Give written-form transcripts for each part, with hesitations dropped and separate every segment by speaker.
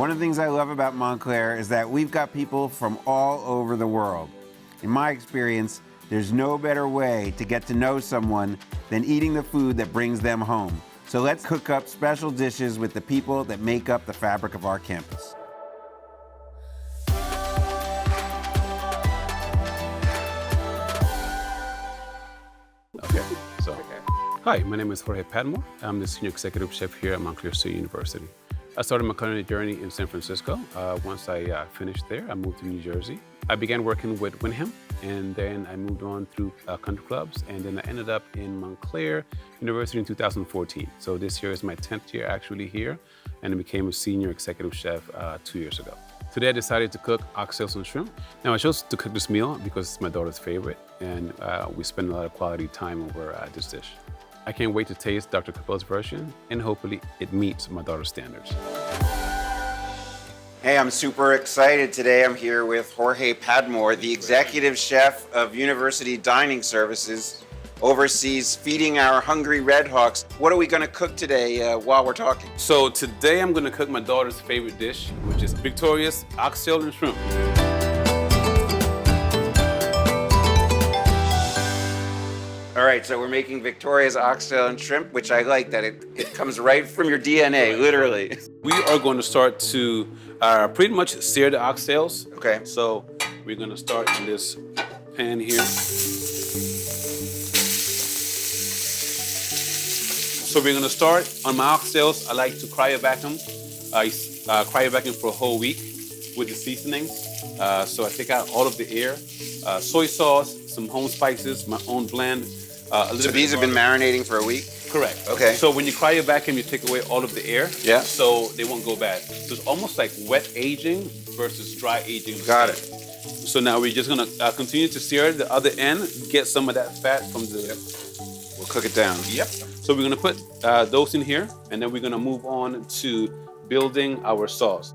Speaker 1: One of the things I love about Montclair is that we've got people from all over the world. In my experience, there's no better way to get to know someone than eating the food that brings them home. So let's cook up special dishes with the people that make up the fabric of our campus.
Speaker 2: Hi, my name is Jorge Padmore. I'm the Senior Executive Chef here at Montclair State University. I started my culinary journey in San Francisco. Once I finished there, I moved to New Jersey. I began working with Wyndham, and then I moved on through country clubs, and then I ended up in Montclair University in 2014. So this year is my 10th year actually here, and I became a Senior Executive Chef 2 years ago. Today I decided to cook oxtails and shrimp. Now I chose to cook this meal because it's my daughter's favorite, and we spend a lot of quality time over this dish. I can't wait to taste Dr. Koppell's version, and hopefully it meets my daughter's standards.
Speaker 1: Hey, I'm super excited. Today I'm here with Jorge Padmore, the executive chef of University Dining Services, oversees feeding our hungry Redhawks. What are we going to cook today while we're talking?
Speaker 2: So today I'm going to cook my daughter's favorite dish, which is Victoria's oxtail and shrimp.
Speaker 1: All right, so we're making Victoria's oxtail and shrimp, which I like that it comes right from your DNA, literally.
Speaker 2: We are going to start to pretty much sear the oxtails.
Speaker 1: Okay.
Speaker 2: So we're going to start in this pan here. So we're going to start on my oxtails. I like to cryovac them. I cryovac them for a whole week with the seasonings. So I take out all of the air. Soy sauce, some home spices, my own blend.
Speaker 1: So these have been marinating for a week?
Speaker 2: Correct.
Speaker 1: Okay.
Speaker 2: So when you cryovac them, you take away all of the air.
Speaker 1: Yeah.
Speaker 2: So they won't go bad. So it's almost like wet aging versus dry aging.
Speaker 1: Got it.
Speaker 2: So now we're just gonna continue to sear the other end, get some of that fat from the...
Speaker 1: Yep. We'll cook it down.
Speaker 2: Yep. So we're gonna put those in here, and then we're gonna move on to building our sauce.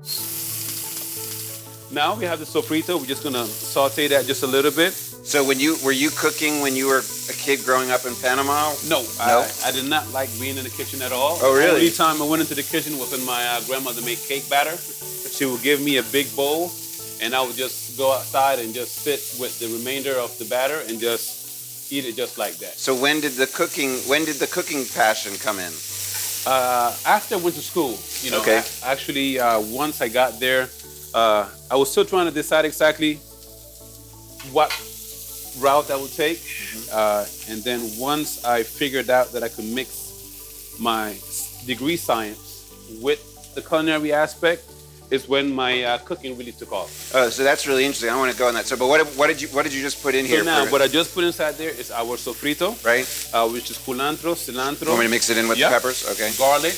Speaker 2: Now we have the sofrito. We're just gonna saute that just a little bit.
Speaker 1: So were you cooking when you were a kid growing up in Panama?
Speaker 2: No, I did not like being in the kitchen at all.
Speaker 1: Oh, really?
Speaker 2: The only time I went into the kitchen was when my grandmother made cake batter. She would give me a big bowl, and I would just go outside and just sit with the remainder of the batter and just eat it just like that.
Speaker 1: So when did the cooking passion come in?
Speaker 2: After I went to school, you know.
Speaker 1: Okay.
Speaker 2: Actually, once I got there, I was still trying to decide exactly what route I would take. And then once I figured out that I could mix my degree science with the culinary aspect is when my cooking really took off.
Speaker 1: So that's really interesting. I want to go on that. So, but what did you just put in here?
Speaker 2: So now, what I just put inside there is our sofrito,
Speaker 1: right?
Speaker 2: Which is culantro, cilantro.
Speaker 1: Want me to mix it in with the peppers? Okay.
Speaker 2: Garlic,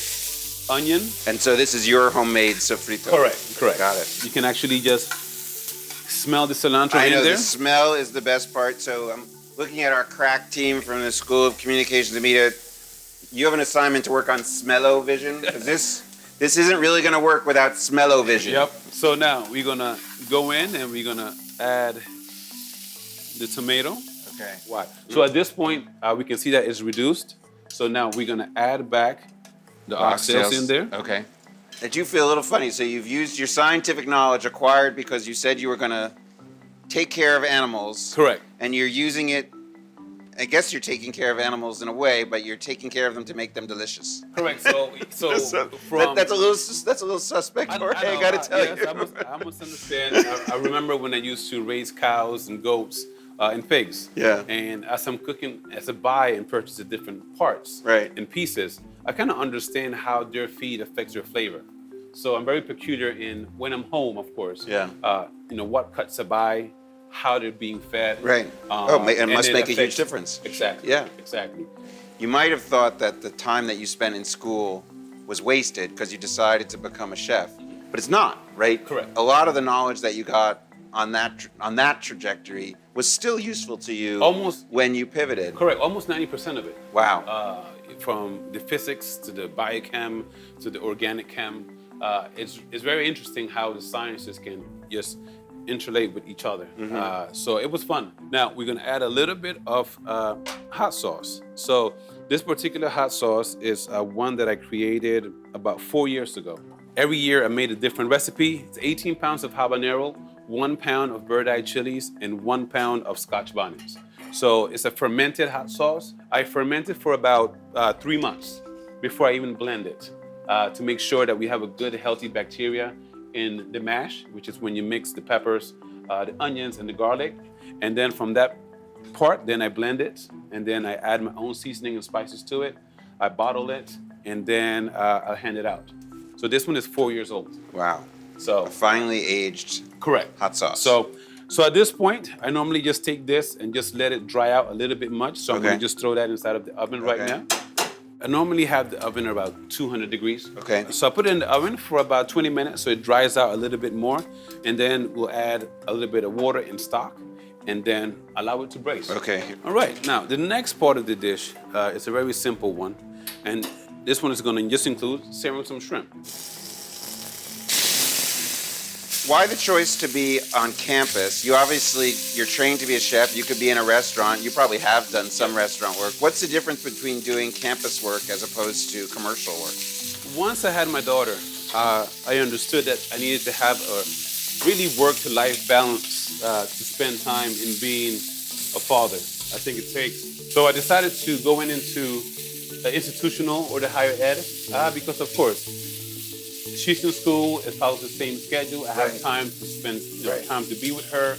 Speaker 2: onion.
Speaker 1: And so this is your homemade sofrito.
Speaker 2: Correct.
Speaker 1: Got it.
Speaker 2: You can actually just smell the cilantro
Speaker 1: I know
Speaker 2: in there.
Speaker 1: the smell is the best part. So I'm looking at our crack team from the School of Communications and Media. You have an assignment to work on smell-o-vision. This isn't really going to work without smell-o-vision.
Speaker 2: Yep. So now we're gonna go in and we're gonna add the tomato.
Speaker 1: Okay.
Speaker 2: Why? So at this point, we can see that it's reduced. So now we're gonna add back the oxtails in there.
Speaker 1: Okay. That you feel a little funny. So you've used your scientific knowledge acquired because you said you were going to take care of animals.
Speaker 2: Correct.
Speaker 1: And you're using it. I guess you're taking care of animals in a way, but you're taking care of them to make them delicious.
Speaker 2: Correct. So
Speaker 1: that's a little suspect. I got to tell you.
Speaker 2: I must understand. I remember when I used to raise cows and goats and pigs.
Speaker 1: Yeah.
Speaker 2: And as I'm cooking, as I buy and purchase the different parts and pieces, I kind of understand how their feed affects their flavor. So I'm very peculiar in when I'm home, of course.
Speaker 1: Yeah.
Speaker 2: What cuts I buy, how they're being fed.
Speaker 1: Right. It must make a huge difference.
Speaker 2: Exactly.
Speaker 1: Yeah.
Speaker 2: Exactly.
Speaker 1: You might have thought that the time that you spent in school was wasted because you decided to become a chef, but it's not, right?
Speaker 2: Correct.
Speaker 1: A lot of the knowledge that you got on that trajectory was still useful to you
Speaker 2: almost
Speaker 1: when you pivoted.
Speaker 2: Correct. Almost 90% of it.
Speaker 1: Wow.
Speaker 2: From the physics to the biochem to the organic chem, it's very interesting how the sciences can just interrelate with each other. So it was fun. Now we're gonna add a little bit of hot sauce. So this particular hot sauce is one that I created about 4 years ago. Every year I made a different recipe. It's 18 pounds of habanero, 1 pound of bird-eye chilies, and 1 pound of Scotch bonnets. So it's a fermented hot sauce. I ferment it for about 3 months before I even blend it to make sure that we have a good, healthy bacteria in the mash, which is when you mix the peppers, the onions, and the garlic. And then from that part, then I blend it, and then I add my own seasoning and spices to it. I bottle it, and then I'll hand it out. So this one is 4 years old.
Speaker 1: Wow.
Speaker 2: So
Speaker 1: A finely aged
Speaker 2: correct
Speaker 1: hot sauce.
Speaker 2: So at this point, I normally just take this and just let it dry out a little bit much. So I'm
Speaker 1: Okay.
Speaker 2: gonna just throw that inside of the oven right
Speaker 1: Okay.
Speaker 2: now. I normally have the oven about 200 degrees.
Speaker 1: Okay.
Speaker 2: So I put it in the oven for about 20 minutes so it dries out a little bit more. And then we'll add a little bit of water and stock and then allow it to braise.
Speaker 1: Okay.
Speaker 2: All right, now the next part of the dish is a very simple one. And this one is gonna just include searing some shrimp.
Speaker 1: Why the choice to be on campus? You're trained to be a chef. You could be in a restaurant. You probably have done some restaurant work. What's the difference between doing campus work as opposed to commercial work?
Speaker 2: Once I had my daughter, I understood that I needed to have a really work-to-life balance to spend time in being a father. I think it takes. So I decided to go into the institutional or the higher ed because, of course, she's in school. It follows the same schedule. I have
Speaker 1: Right.
Speaker 2: time to spend
Speaker 1: Right.
Speaker 2: time to be with her,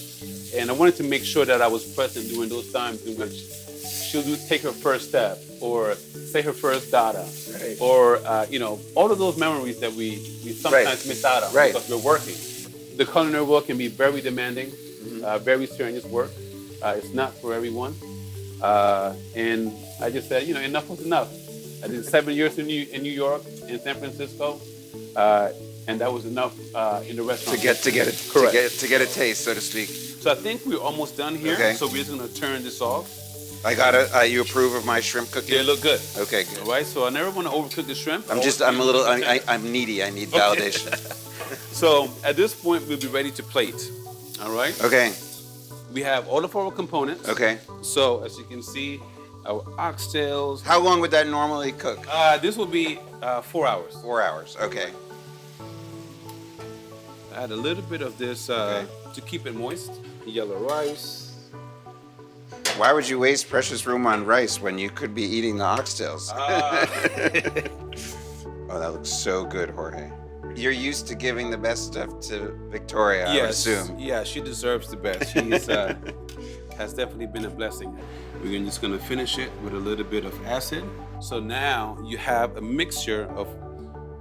Speaker 2: and I wanted to make sure that I was present during those times in which she'll take her first step or say her first dada,
Speaker 1: Right.
Speaker 2: or all of those memories that we sometimes miss out on
Speaker 1: Right.
Speaker 2: because we're working. The culinary work can be very demanding, very strenuous work. It's not for everyone, and I just said, enough was enough. I did 7 years in New York, in San Francisco. And that was enough in the restaurant.
Speaker 1: To get a taste, so to speak.
Speaker 2: So I think we're almost done here.
Speaker 1: Okay.
Speaker 2: So we're just gonna turn this off.
Speaker 1: I got it. You approve of my shrimp cooking?
Speaker 2: They look good.
Speaker 1: Okay, good.
Speaker 2: All right. So I never want to overcook the shrimp.
Speaker 1: I'm needy. I need validation.
Speaker 2: So at this point, we'll be ready to plate. All right.
Speaker 1: Okay.
Speaker 2: We have all of our components.
Speaker 1: Okay.
Speaker 2: So as you can see, our oxtails.
Speaker 1: How long would that normally cook?
Speaker 2: This will be 4 hours.
Speaker 1: 4 hours. Okay.
Speaker 2: Add a little bit of this
Speaker 1: Okay.
Speaker 2: to keep it moist. Yellow rice.
Speaker 1: Why would you waste precious room on rice when you could be eating the oxtails? Oh, that looks so good, Jorge. You're used to giving the best stuff to Victoria, I would assume.
Speaker 2: Yeah, she deserves the best. She's has definitely been a blessing. We're just gonna finish it with a little bit of acid. So now you have a mixture of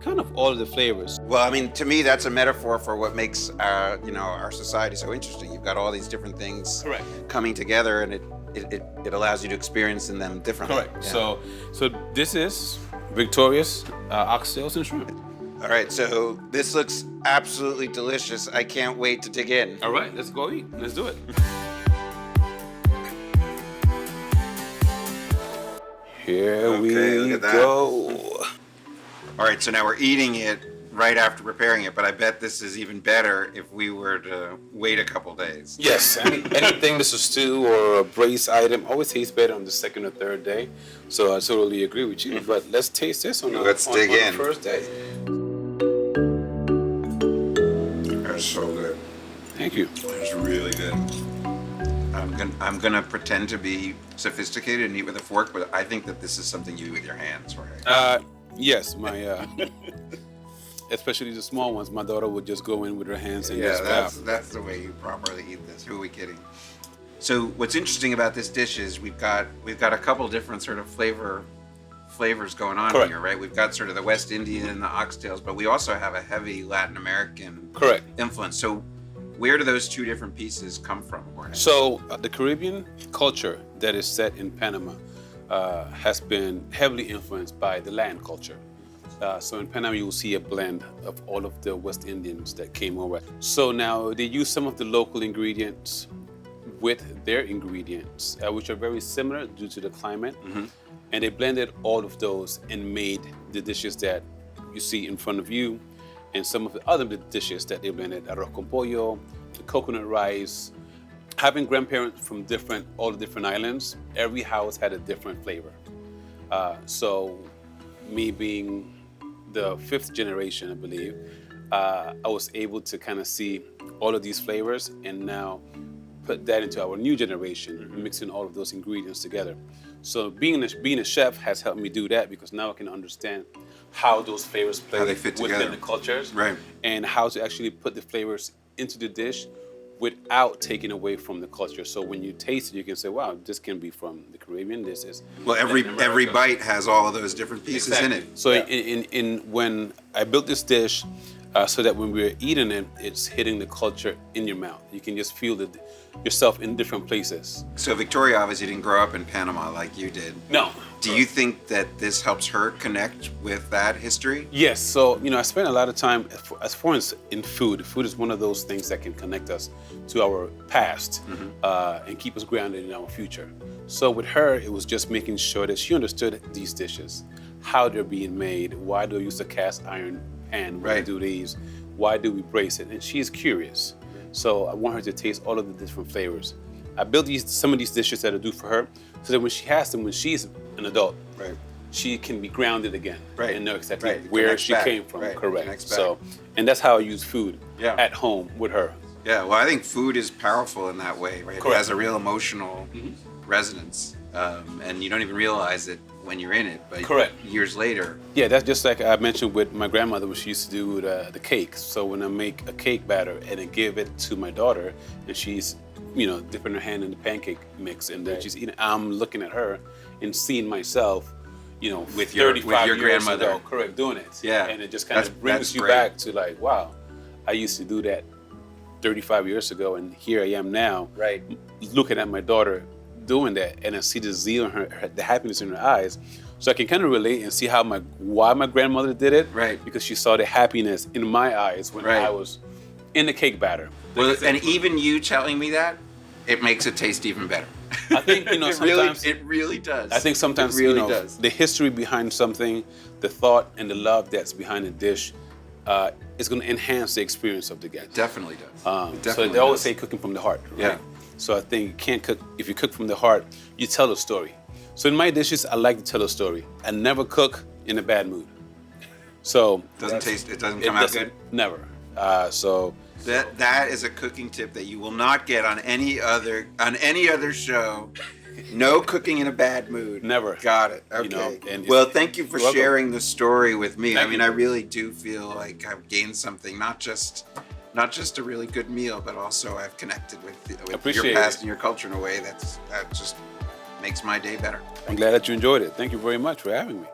Speaker 2: kind of all of the flavors.
Speaker 1: Well, I mean, to me, that's a metaphor for what makes our society so interesting. You've got all these different things
Speaker 2: Correct.
Speaker 1: coming together, and it allows you to experience in them differently.
Speaker 2: Correct.
Speaker 1: Yeah.
Speaker 2: So this is Victoria's Oxtails and Shrimp.
Speaker 1: All right, so this looks absolutely delicious. I can't wait to dig in.
Speaker 2: All right, let's go eat. Let's do it. Here
Speaker 1: Okay,
Speaker 2: we
Speaker 1: look at that.
Speaker 2: go.
Speaker 1: All right, so now we're eating it right after preparing it, but I bet this is even better if we were to wait a couple days.
Speaker 2: Yes, anything that's a stew or a braised item always tastes better on the second or third day. So I totally agree with you. But let's taste this on
Speaker 1: Let's dig in.
Speaker 2: the first day.
Speaker 1: That's so good.
Speaker 2: Thank you.
Speaker 1: It's really good. I'm gonna pretend to be sophisticated and eat with a fork, but I think that this is something you do with your hands, right?
Speaker 2: Yes, my especially the small ones. My daughter would just go in with her hands and just
Speaker 1: that's the way you properly eat this. Who are we kidding? So what's interesting about this dish is we've got a couple different sort of flavors going on
Speaker 2: Correct.
Speaker 1: here, right? We've got sort of the West Indian and the oxtails, but we also have a heavy Latin American
Speaker 2: Correct.
Speaker 1: influence. So where do those two different pieces come from, Jorge?
Speaker 2: So the Caribbean culture that is set in Panama has been heavily influenced by the Latin culture. So in Panama, you will see a blend of all of the West Indians that came over. So now they use some of the local ingredients with their ingredients, which are very similar due to the climate.
Speaker 1: Mm-hmm.
Speaker 2: And they blended all of those and made the dishes that you see in front of you, and some of the other dishes that they blended, arroz con pollo, the coconut rice. Having grandparents from all the different islands, every house had a different flavor. So me being the fifth generation, I believe, I was able to kind of see all of these flavors and now put that into our new generation, mixing all of those ingredients together. So being a chef has helped me do that because now I can understand how those flavors play
Speaker 1: How they fit
Speaker 2: within
Speaker 1: together.
Speaker 2: the cultures,
Speaker 1: Right.
Speaker 2: and how to actually put the flavors into the dish without taking away from the culture. So when you taste it, you can say, "Wow, this can be from the Caribbean. This is
Speaker 1: Well, every
Speaker 2: Latin America."
Speaker 1: bite has all of those different pieces in it.
Speaker 2: So in when I built this dish, so that when we're eating it, it's hitting the culture in your mouth. You can just feel yourself in different places.
Speaker 1: So Victoria obviously didn't grow up in Panama like you did.
Speaker 2: No.
Speaker 1: Do you think that this helps her connect with that history?
Speaker 2: Yes. So, I spend a lot of time, as far as in food. Food is one of those things that can connect us to our past and keep us grounded in our future. So with her, it was just making sure that she understood these dishes, how they're being made, why do we use a cast iron pan when we do these, why do we brace it, and she's curious. So I want her to taste all of the different flavors. I built some of these dishes that I do for her, so that when she has them, when she's an adult, she can be grounded again and know exactly where she came from. Correct. So, and that's how I use food at home with her.
Speaker 1: Yeah, well, I think food is powerful in that way, right?
Speaker 2: Correct.
Speaker 1: It has a real emotional resonance, and you don't even realize it when you're in it, but years later.
Speaker 2: Yeah, that's just like I mentioned with my grandmother, when she used to do the cakes. So when I make a cake batter and I give it to my daughter, and she's dipping her hand in the pancake mix, and then she's eating, I'm looking at her and seeing myself, with 35 years
Speaker 1: grandmother,
Speaker 2: ago, doing it.
Speaker 1: Yeah,
Speaker 2: and it just kind of brings you back to like, wow, I used to do that 35 years ago, and here I am now, looking at my daughter doing that, and I see the zeal in her, the happiness in her eyes. So I can kind of relate and see why my grandmother did it, because she saw the happiness in my eyes when I was in the cake batter.
Speaker 1: Well, and even you telling me that, it makes it taste even better.
Speaker 2: I think sometimes
Speaker 1: it really does.
Speaker 2: I think sometimes
Speaker 1: it really does.
Speaker 2: The history behind something, the thought and the love that's behind a dish, is going to enhance the experience of the guest.
Speaker 1: It definitely does.
Speaker 2: So they always say cooking from the heart, right?
Speaker 1: Yeah.
Speaker 2: So I think you can't cook, if you cook from the heart, you tell a story. So in my dishes, I like to tell a story. I never cook in a bad mood. So
Speaker 1: it doesn't come out good?
Speaker 2: Never. So
Speaker 1: that is a cooking tip that you will not get on any other show. No cooking in a bad mood.
Speaker 2: Never.
Speaker 1: Got it. Okay. Well, thank you for sharing the story with me. I mean, I really do feel like I've gained something, not just a really good meal, but also I've connected with your past and your culture in a way that just makes my day better.
Speaker 2: I'm glad that you enjoyed it. Thank you very much for having me.